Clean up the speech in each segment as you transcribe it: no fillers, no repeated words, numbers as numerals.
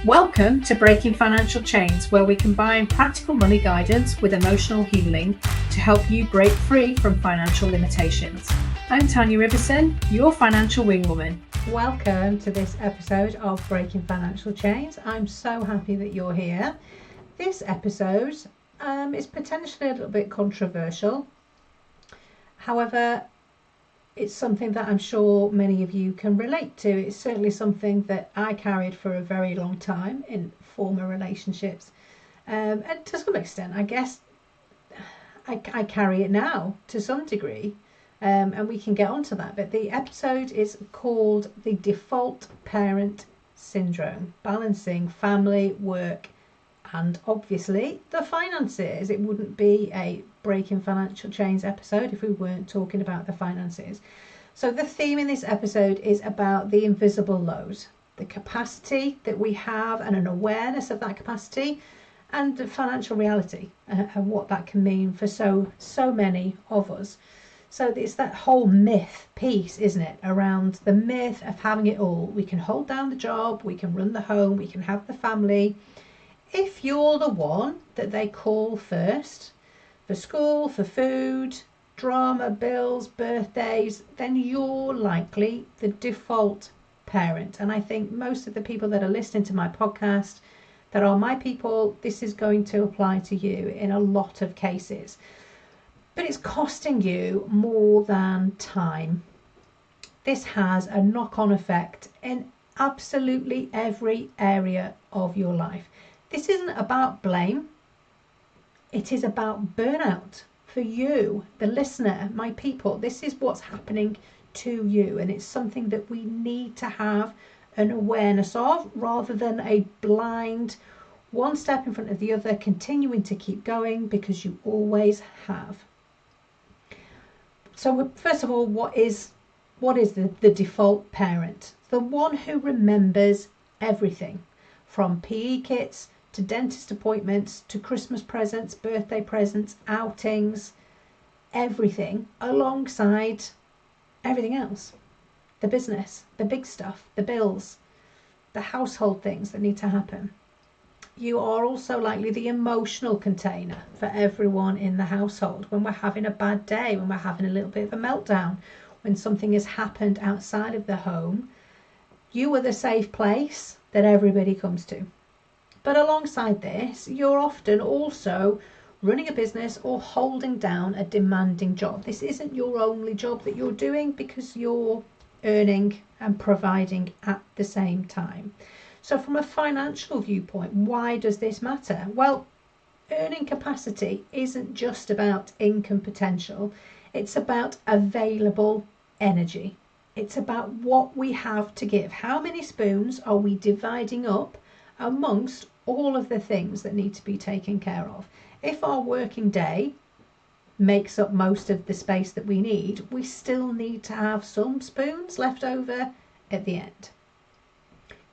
Welcome to Breaking Financial Chains, where we combine practical money guidance with emotional healing to help you break free from financial limitations. I'm Tanya Riverson, your financial wingwoman. Welcome to this episode of Breaking Financial Chains. I'm so happy that you're here. This episode is potentially a little bit controversial. However, it's something that I'm sure many of you can relate to. It's certainly something that I carried for a very long time in former relationships. And to some extent, I guess, I carry it now to some degree. And we can get onto that. But the episode is called The Default Parent Syndrome, balancing family, work, and obviously the finances. It wouldn't be a Breaking Financial Chains episode if we weren't talking about the finances. So the theme in this episode is about the invisible load, the capacity that we have and an awareness of that capacity, and the financial reality and what that can mean for so many of us. So it's that whole myth piece, isn't it, around the myth of having it all. We can hold down the job, we can run the home, we can have the family. If you're the one that they call first for school, for food, drama, bills, birthdays, then you're likely the default parent. And I think most of the people that are listening to my podcast that are my people, this is going to apply to you in a lot of cases. But it's costing you more than time. This has a knock-on effect in absolutely every area of your life. This isn't about blame. It is about burnout for you, the listener, my people. This is what's happening to you, and it's something that we need to have an awareness of rather than a blind one step in front of the other, continuing to keep going because you always have. So first of all, what is the default parent? The one who remembers everything, from PE kits to dentist appointments to Christmas presents, birthday presents, outings, everything alongside everything else. The business, the big stuff, the bills, the household things that need to happen. You are also likely the emotional container for everyone in the household. When we're having a bad day, when we're having a little bit of a meltdown, when something has happened outside of the home, you are the safe place that everybody comes to. But alongside this, you're often also running a business or holding down a demanding job. This isn't your only job that you're doing because you're earning and providing at the same time. So from a financial viewpoint, why does this matter? Well, earning capacity isn't just about income potential. It's about available energy. It's about what we have to give. How many spoons are we dividing up amongst all of the things that need to be taken care of? If our working day makes up most of the space that we need, we still need to have some spoons left over at the end.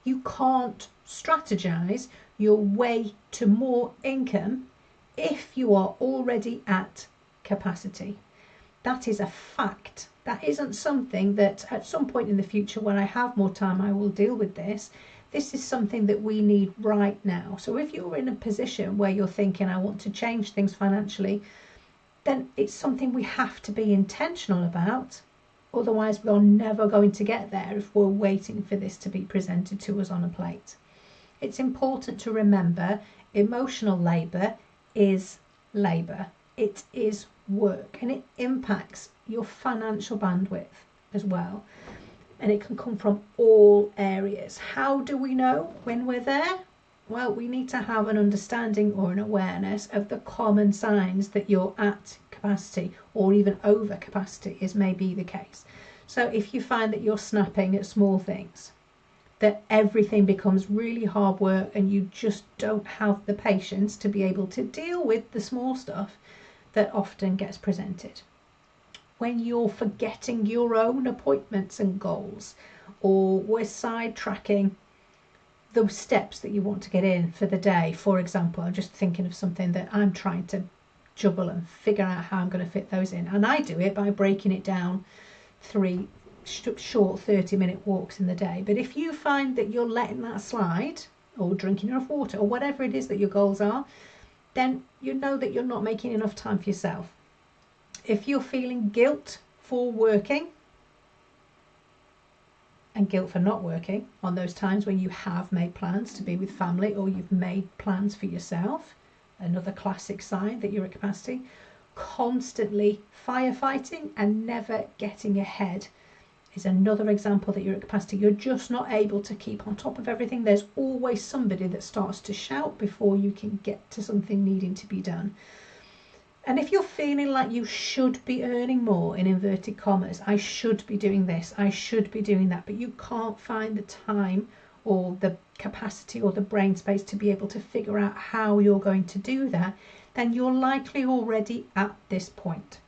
You can't strategize your way to more income if you are already at capacity. That is a fact. That isn't something that at some point in the future, when I have more time, I will deal with this. This is something that we need right now. So if you're in a position where you're thinking, I want to change things financially, then it's something we have to be intentional about. Otherwise, we're never going to get there if we're waiting for this to be presented to us on a plate. It's important to remember emotional labour is labour. It is work, and it impacts your financial bandwidth as well. And it can come from all areas. How do we know when we're there? Well, we need to have an understanding or an awareness of the common signs that you're at capacity or even over capacity, as may be the case. So if you find that you're snapping at small things, that everything becomes really hard work and you just don't have the patience to be able to deal with the small stuff that often gets presented. When you're forgetting your own appointments and goals, or we're sidetracking those steps that you want to get in for the day. For example, I'm just thinking of something that I'm trying to juggle and figure out how I'm going to fit those in. And I do it by breaking it down 3 short 30-minute walks in the day. But if you find that you're letting that slide, or drinking enough water, or whatever it is that your goals are, then you know that you're not making enough time for yourself. If you're feeling guilt for working and guilt for not working on those times when you have made plans to be with family, or you've made plans for yourself, another classic sign that you're at capacity. Constantly firefighting and never getting ahead is another example that you're at capacity. You're just not able to keep on top of everything. There's always somebody that starts to shout before you can get to something needing to be done. And if you're feeling like you should be earning more, in inverted commas, I should be doing this, I should be doing that, but you can't find the time or the capacity or the brain space to be able to figure out how you're going to do that, then you're likely already at this point.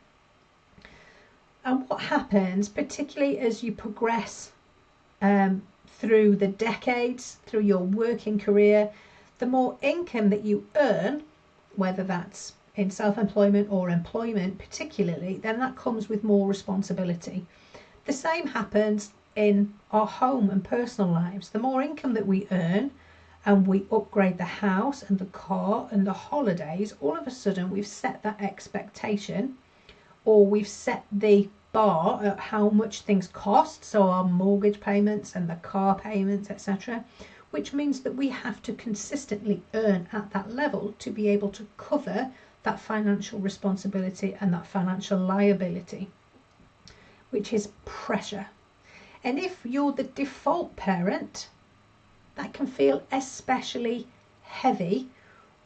And what happens, particularly as you progress through the decades, through your working career, the more income that you earn, whether that's in self-employment or employment particularly, then that comes with more responsibility. The same happens in our home and personal lives. The more income that we earn and we upgrade the house and the car and the holidays, all of a sudden we've set that expectation, or we've set the bar at how much things cost, so our mortgage payments and the car payments, etc., which means that we have to consistently earn at that level to be able to cover that financial responsibility and that financial liability, which is pressure. And if you're the default parent, that can feel especially heavy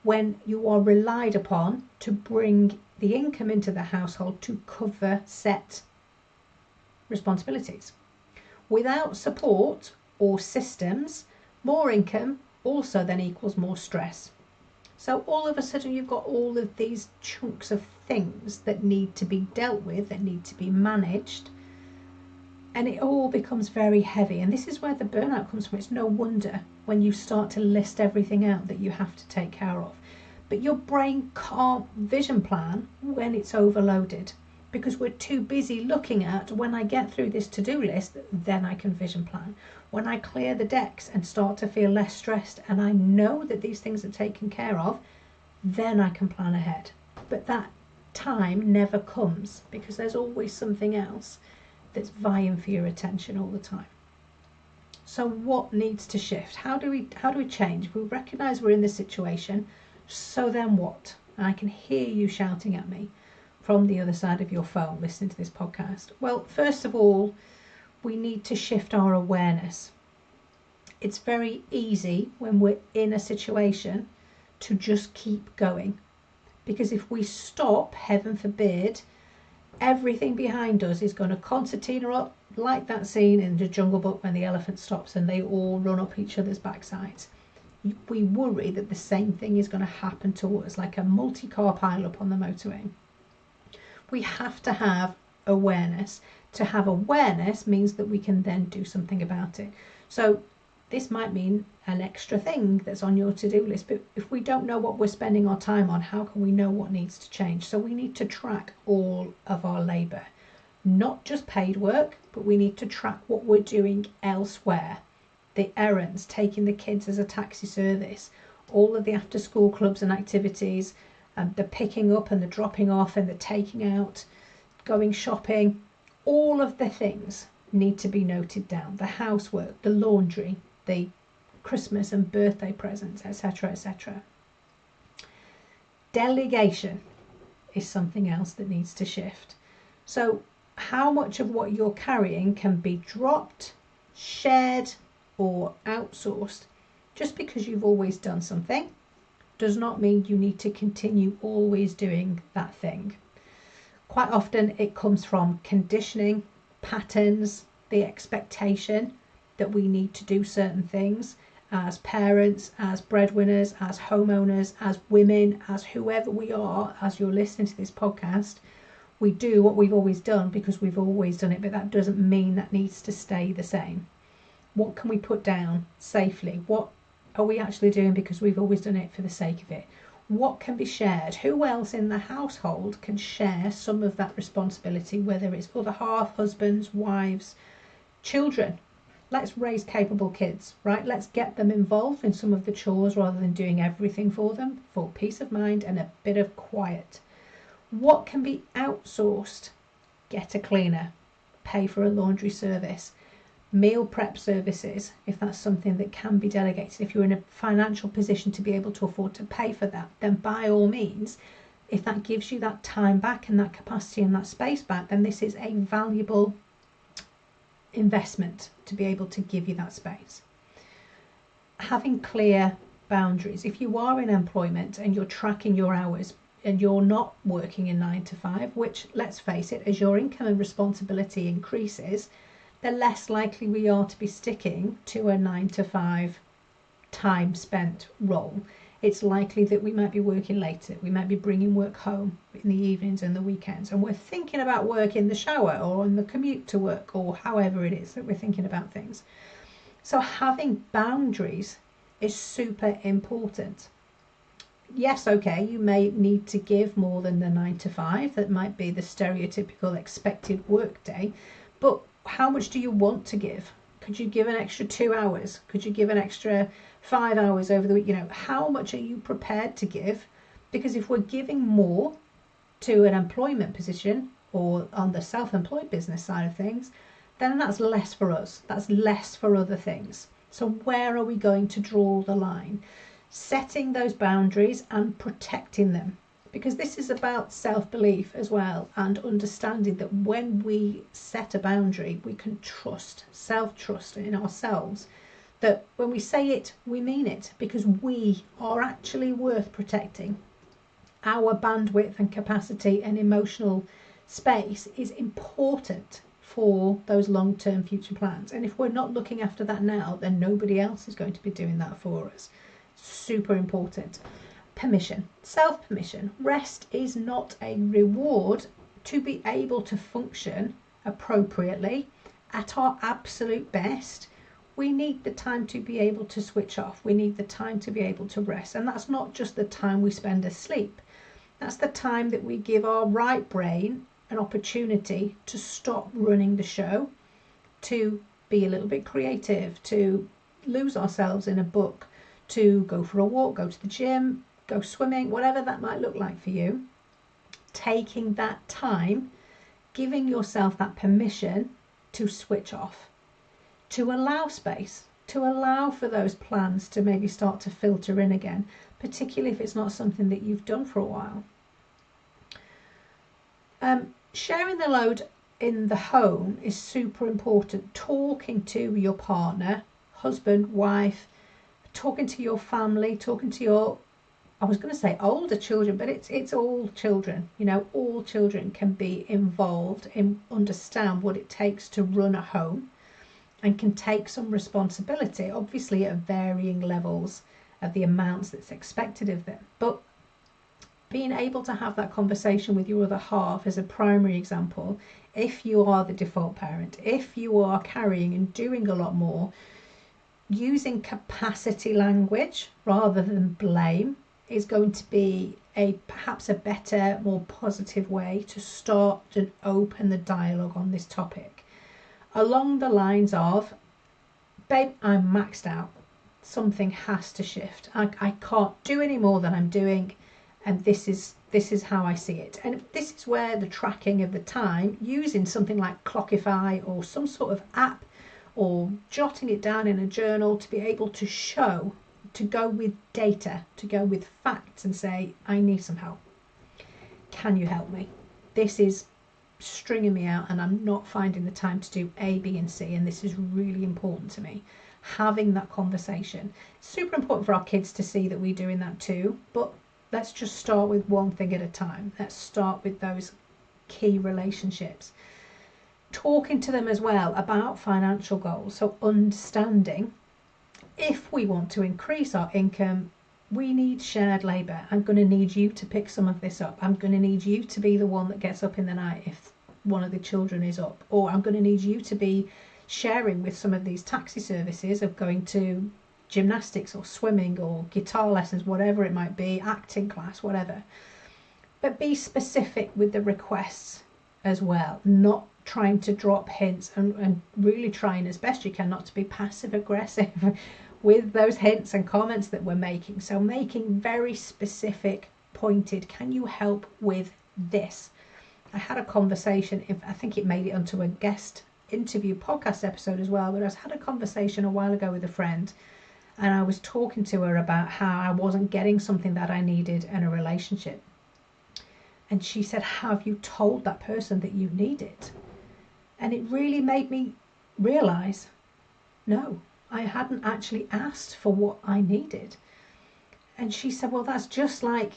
when you are relied upon to bring the income into the household to cover set responsibilities. Without support or systems, more income also then equals more stress. So all of a sudden you've got all of these chunks of things that need to be dealt with, that need to be managed, and it all becomes very heavy. And this is where the burnout comes from. It's no wonder when you start to list everything out that you have to take care of. But your brain can't vision plan when it's overloaded, because we're too busy looking at, when I get through this to-do list, then I can vision plan. When I clear the decks and start to feel less stressed and I know that these things are taken care of, then I can plan ahead. But that time never comes, because there's always something else that's vying for your attention all the time. So what needs to shift? How do we change? We recognize we're in this situation, so then what? And I can hear you shouting at me from the other side of your phone listening to this podcast. Well, first of all, we need to shift our awareness. It's very easy when we're in a situation to just keep going, because if we stop, heaven forbid, everything behind us is going to concertina up like that scene in the Jungle Book when the elephant stops and they all run up each other's backsides. We worry that the same thing is going to happen to us, like a multi-car pile-up on the motorway. We have to have awareness. To have awareness means that we can then do something about it. So this might mean an extra thing that's on your to-do list, but if we don't know what we're spending our time on, how can we know what needs to change? So we need to track all of our labour, not just paid work, but we need to track what we're doing elsewhere. The errands, taking the kids as a taxi service, all of the after school clubs and activities, the picking up and the dropping off and the taking out, going shopping, all of the things need to be noted down. The housework, the laundry, the Christmas and birthday presents, etc., etc. Delegation is something else that needs to shift. So how much of what you're carrying can be dropped, shared, or outsourced? Just because you've always done something does not mean you need to continue always doing that thing. Quite often it comes from conditioning, patterns, the expectation that we need to do certain things as parents, as breadwinners, as homeowners, as women, as whoever we are, as you're listening to this podcast. We do what we've always done because we've always done it, but that doesn't mean that needs to stay the same. What can we put down safely? What are we actually doing because we've always done it for the sake of it? What can be shared? Who else in the household can share some of that responsibility, whether it's other half, husbands, wives, children? let's raise capable kids, right? Let's get them involved in some of the chores rather than doing everything for them, for peace of mind and a bit of quiet. What can be outsourced? Get a cleaner, pay for a laundry service, meal prep services, if that's something that can be delegated. If you're in a financial position to be able to afford to pay for that, then by all means, if that gives you that time back and that capacity and that space back, then this is a valuable investment to be able to give you that space. Having clear boundaries. If you are in employment and you're tracking your hours and you're not working in 9 to 5, which, let's face it, as your income and responsibility increases, the less likely we are to be sticking to a 9 to 5 time spent role. It's likely that we might be working later, we might be bringing work home in the evenings and the weekends, and we're thinking about work in the shower or on the commute to work, or however it is that we're thinking about things. So having boundaries is super important. Yes, okay, you may need to give more than the 9 to 5, that might be the stereotypical expected work day, but how much do you want to give? Could you give an extra 2 hours? Could you give an extra 5 hours over the week? How much are you prepared to give? Because if we're giving more to an employment position or on the self-employed business side of things, then that's less for us. That's less for other things. So where are we going to draw the line? Setting those boundaries and protecting them. Because this is about self-belief as well, and understanding that when we set a boundary, we can trust, self-trust in ourselves, that when we say it, we mean it, because we are actually worth protecting. Our bandwidth and capacity and emotional space is important for those long-term future plans. And if we're not looking after that now, then nobody else is going to be doing that for us. Super important. Permission, self-permission. Rest is not a reward. To be able to function appropriately at our absolute best, we need the time to be able to switch off. We need the time to be able to rest. And that's not just the time we spend asleep. That's the time that we give our right brain an opportunity to stop running the show, to be a little bit creative, to lose ourselves in a book, to go for a walk, go to the gym, go swimming, whatever that might look like for you. Taking that time, giving yourself that permission to switch off, to allow space, to allow for those plans to maybe start to filter in again, particularly if it's not something that you've done for a while. Sharing the load in the home is super important. Talking to your partner, husband, wife, talking to your family, talking to your, I was going to say older children, but it's all children. All children can be involved and understand what it takes to run a home and can take some responsibility, obviously at varying levels of the amounts that's expected of them. But being able to have that conversation with your other half as a primary example, if you are the default parent, if you are carrying and doing a lot more, using capacity language rather than blame is going to be perhaps a better, more positive way to start and open the dialogue on this topic. Along the lines of, babe, I'm maxed out. Something has to shift. I can't do any more than I'm doing, and this is how I see it. And this is where the tracking of the time, using something like Clockify or some sort of app, or jotting it down in a journal to be able to show, to go with data, to go with facts and say, I need some help. Can you help me? This is stringing me out and I'm not finding the time to do A, B and C, and this is really important to me. Having that conversation. Super important for our kids to see that we're doing that too, but let's just start with one thing at a time. Let's start with those key relationships. Talking to them as well about financial goals. So understanding, if we want to increase our income, we need shared labour. I'm going to need you to pick some of this up. I'm going to need you to be the one that gets up in the night if one of the children is up. Or I'm going to need you to be sharing with some of these taxi services of going to gymnastics or swimming or guitar lessons, whatever it might be, acting class, whatever. But be specific with the requests as well, not trying to drop hints and really trying as best you can not to be passive aggressive with those hints and comments that we're making. So making very specific, pointed, can you help with this? I had a conversation, I think it made it onto a guest interview podcast episode as well, but I had a conversation a while ago with a friend, and I was talking to her about how I wasn't getting something that I needed in a relationship. And she said, have you told that person that you need it? And it really made me realise, no, I hadn't actually asked for what I needed. And she said, well, that's just like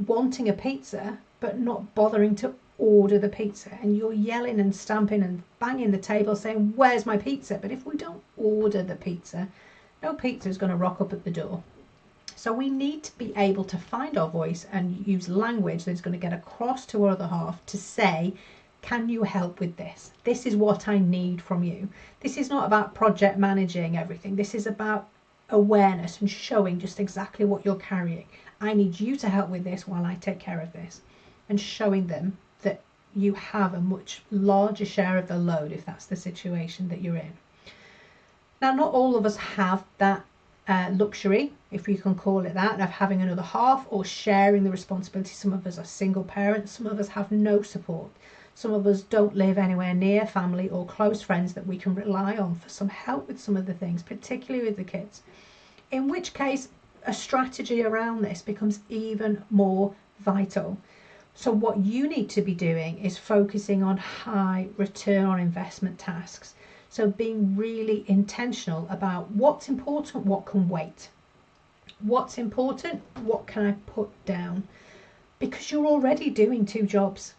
wanting a pizza but not bothering to order the pizza, and you're yelling and stamping and banging the table saying, where's my pizza? But if we don't order the pizza, no pizza is going to rock up at the door. So we need to be able to find our voice and use language that's going to get across to our other half to say, can you help with this? This is what I need from you. This is not about project managing everything. This is about awareness and showing just exactly what you're carrying. I need you to help with this while I take care of this, and showing them that you have a much larger share of the load if that's the situation that you're in. Now, not all of us have that luxury, if you can call it that, of having another half or sharing the responsibility. Some of us are single parents, some of us have no support, some of us don't live anywhere near family or close friends that we can rely on for some help with some of the things, particularly with the kids, in which case a strategy around this becomes even more vital. So what you need to be doing is focusing on high return on investment tasks. So being really intentional about what's important, what can wait. What's important, what can I put down? Because you're already doing 2 jobs.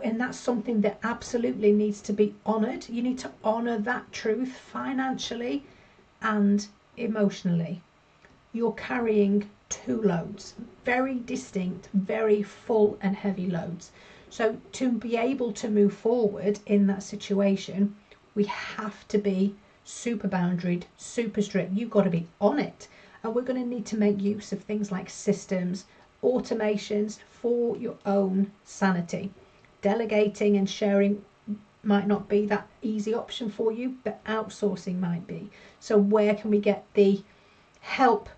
And that's something that absolutely needs to be honoured. You need to honour that truth financially and emotionally. You're carrying 2 loads, very distinct, very full and heavy loads. So to be able to move forward in that situation, we have to be super boundaried, super strict. You've got to be on it. And we're going to need to make use of things like systems, automations for your own sanity. Delegating and sharing might not be that easy option for you, but outsourcing might be. So where can we get the help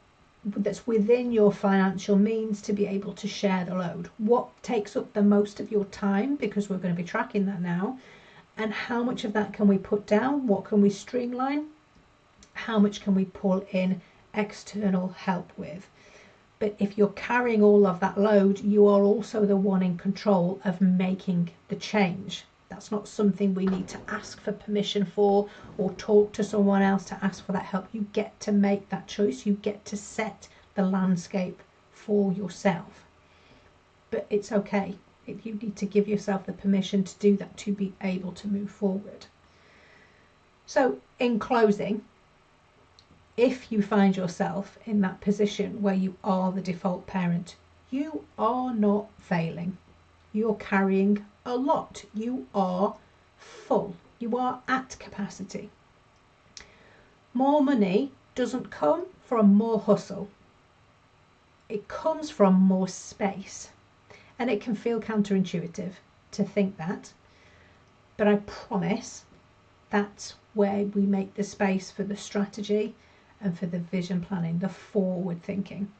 that's within your financial means to be able to share the load? What takes up the most of your time, because we're going to be tracking that now, and how much of that can we put down? What can we streamline? How much can we pull in external help with? But if you're carrying all of that load, you are also the one in control of making the change. That's not something we need to ask for permission for or talk to someone else to ask for that help. You get to make that choice. You get to set the landscape for yourself. But it's okay. You need to give yourself the permission to do that, to be able to move forward. So in closing, if you find yourself in that position where you are the default parent, you are not failing. You're carrying a lot. You are full. You are at capacity. More money doesn't come from more hustle. It comes from more space. And it can feel counterintuitive to think that. But I promise that's where we make the space for the strategy and for the vision planning, the forward thinking.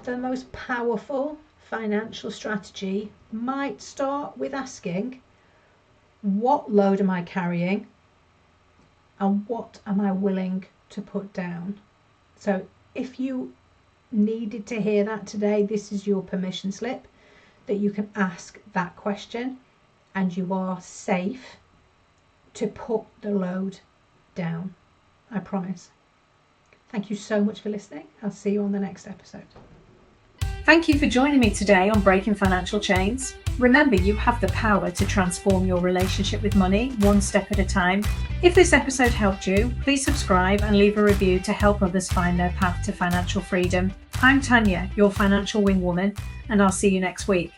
The most powerful financial strategy might start with asking, what load am I carrying and what am I willing to put down? So if you needed to hear that today, this is your permission slip that you can ask that question, and you are safe to put the load down. I promise. Thank you so much for listening. I'll see you on the next episode. Thank you for joining me today on Breaking Financial Chains. Remember, you have the power to transform your relationship with money one step at a time. If this episode helped you, please subscribe and leave a review to help others find their path to financial freedom. I'm Tanya, your financial wing woman, and I'll see you next week.